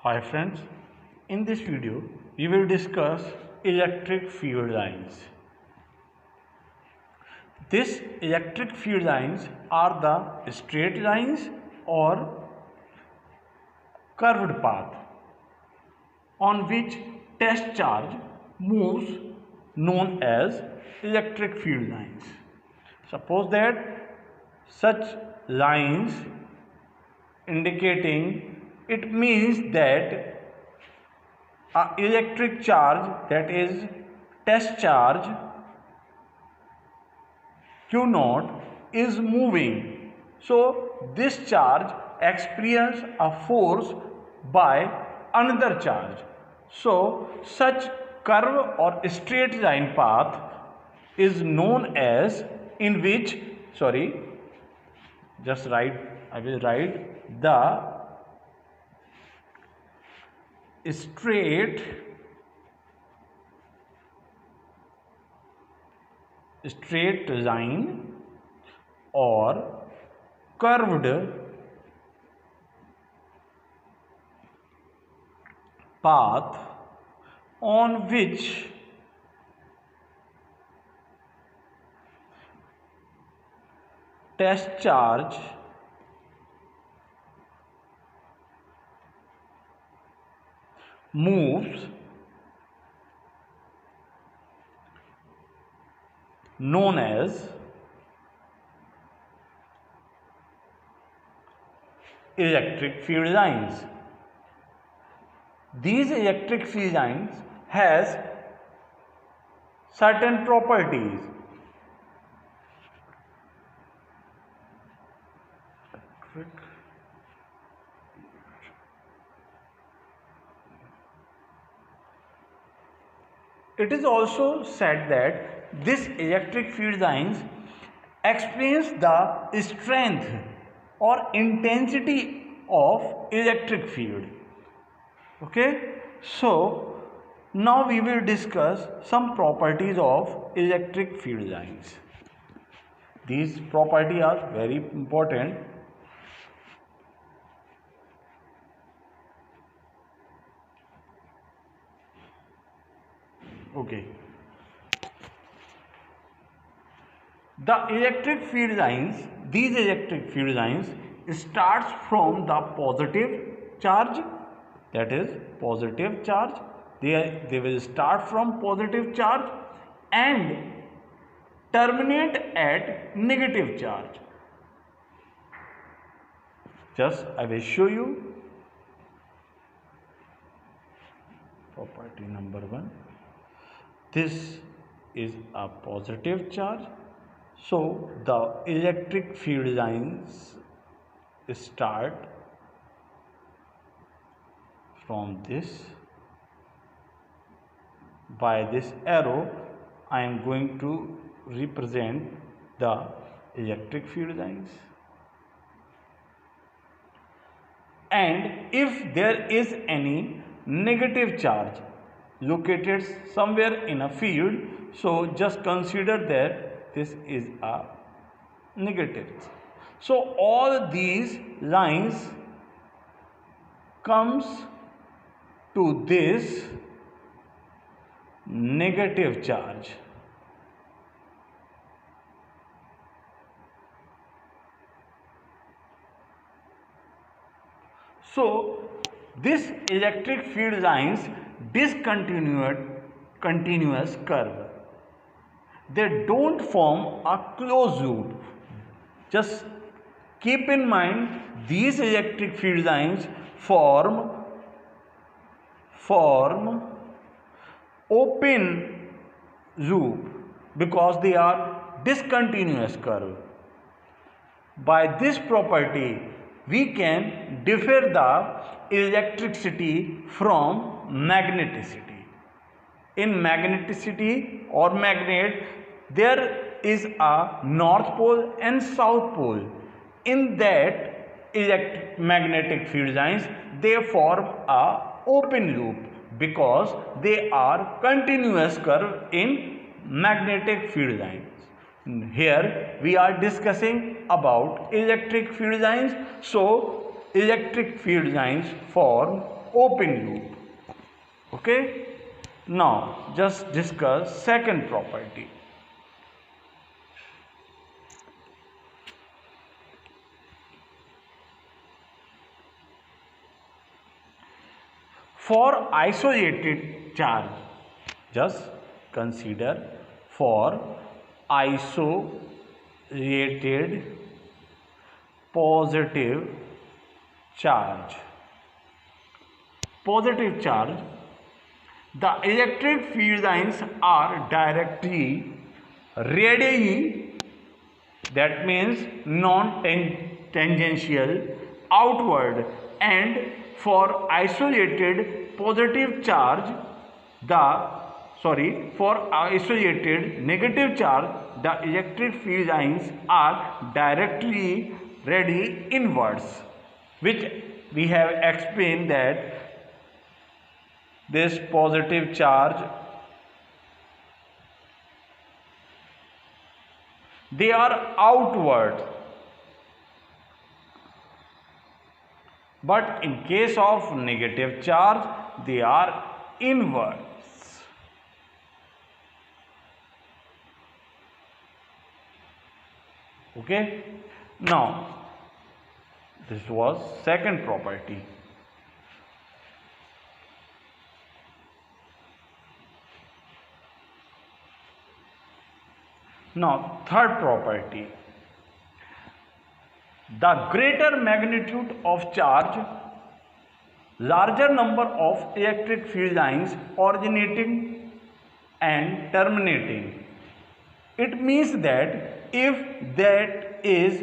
Hi friends, in this video we will discuss electric field lines. These electric field lines are the straight lines or curved path on which test charge moves known as electric field lines. Suppose that such lines indicating it means that a electric charge, that is test charge Q naught, is moving. So this charge experiences a force by another charge. So such curve or straight line path is known as, in which, I will write the straight line or curved path on which test charge moves known as electric field lines. These electric field lines has certain properties. It is also said that this electric field lines explains the strength or intensity of electric field. Okay, so now we will discuss some properties of electric field lines. These properties are very important. Okay. The electric field lines, these electric field lines starts from the positive charge, that is positive charge. They will start from positive charge and terminate at negative charge. Just I will show you. Property number 1. This is a positive charge. So the electric field lines start from this. By this arrow I am going to represent the electric field lines. And if there is any negative charge located somewhere in a field, so just consider that this is a negative. So all these lines comes to this negative charge. So this electric field lines continuous curve. They don't form a closed loop. Just keep in mind these electric field lines form open loop because they are discontinuous curve. By this property we can differ the electricity from magneticity. In magneticity or magnet, there is a north pole and south pole. In that magnetic field lines, they form a open loop because they are continuous curve in magnetic field lines. Here we are discussing about electric field lines. So electric field lines form open loop. Okay. Now just discuss second property. For isolated charge, just consider for isolated positive charge. Positive charge, the electric field lines are directly radially, that means non-tangential, outward, and for isolated positive charge, for isolated negative charge, the electric field lines are directly radially inwards, which we have explained that this positive charge, they are outward, but in case of negative charge they are inwards. Okay. Now this was second property. Now third property, the greater magnitude of charge, larger number of electric field lines originating and terminating. It means that if that is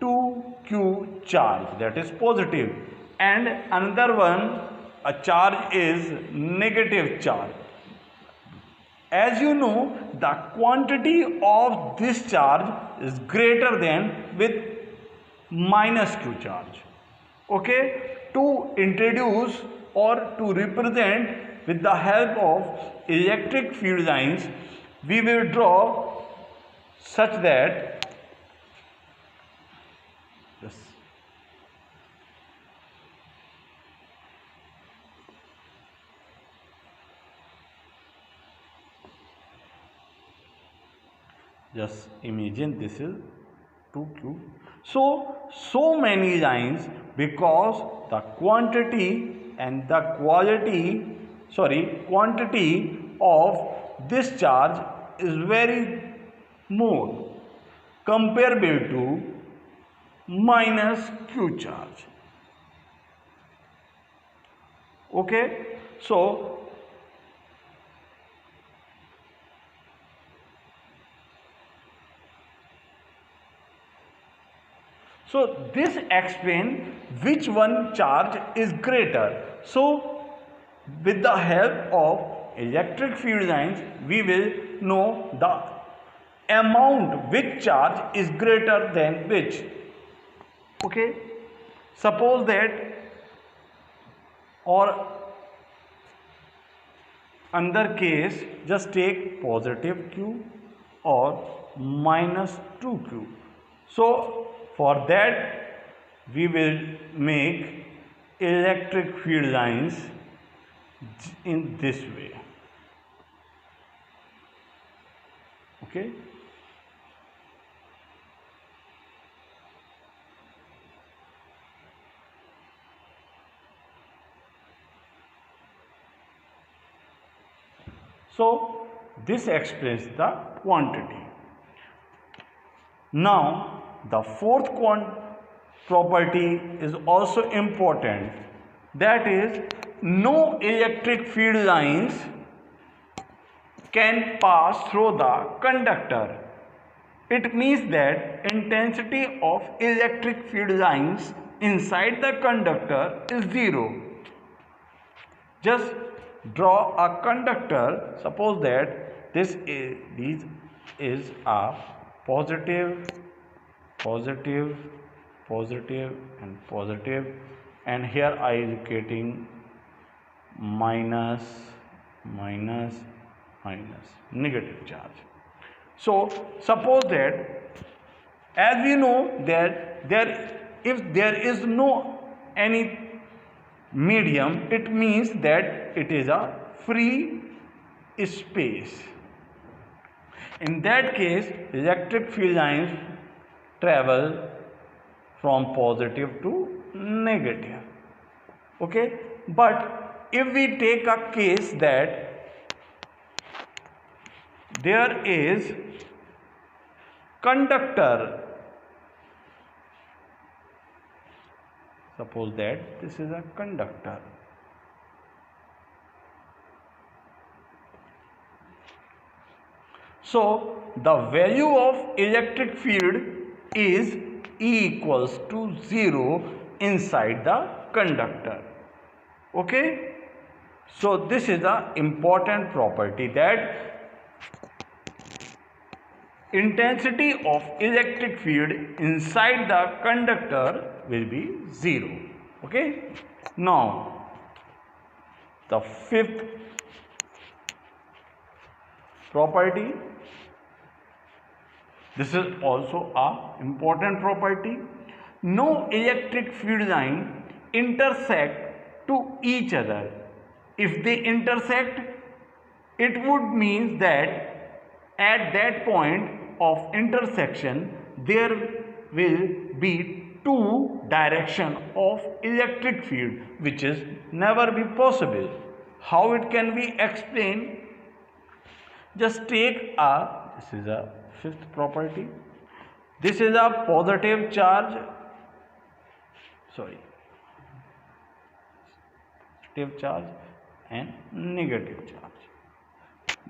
2q charge, that is positive, and another one a charge is negative charge, as you know, the quantity of this charge is greater than with minus q charge. Okay, to introduce or to represent with the help of electric field lines, we will draw such that this just imagine this is 2q. So many lines, because the quantity and the quantity of this charge is very more comparable to minus q charge. Okay, so this explains which one charge is greater. So with the help of electric field lines, we will know the amount which charge is greater than which. Okay, suppose that, or another case, just take positive q or minus 2q. So for that we will make electric field lines in this way. Okay. So this explains the quantity. Now the fourth property is also important, that is, no electric field lines can pass through the conductor. It means that intensity of electric field lines inside the conductor is zero. Just draw a conductor. Suppose that this is a positive, positive, positive and positive, and here I am getting minus, minus, minus, negative charge. So suppose that, as we know that if there is no any medium, it means that it is a free space. In that case, electric field lines travel from positive to negative. Okay, but if we take a case that there is conductor, suppose that this is a conductor, so the value of electric field is E equals to 0 inside the conductor. Okay, so this is the important property, that intensity of electric field inside the conductor will be 0. Okay, now the fifth property, this is also a important property. No electric field line intersect to each other. If they intersect, it would mean that at that point of intersection there will be two direction of electric field, which is never be possible. How it can be explained? Just take this is a fifth property. This is a positive charge, positive charge and negative charge.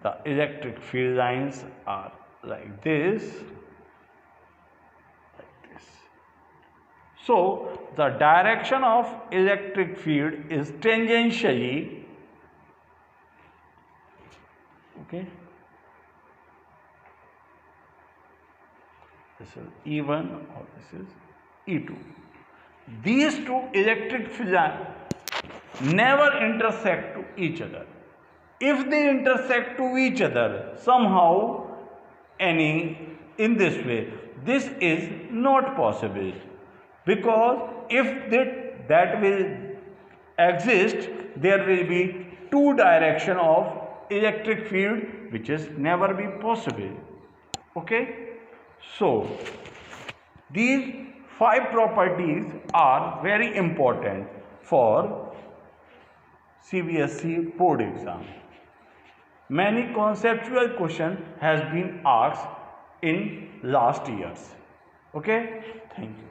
The electric field lines are like this. So the direction of electric field is tangentially, okay, this is E1 or this is E2. These two electric fields never intersect to each other. If they intersect to each other somehow, in this way, this is not possible, because if that will exist, there will be two direction of electric field, which is never be possible. Okay, so these 5 properties are very important for CBSE board exam. Many conceptual questions has been asked in last years. Okay, thank you.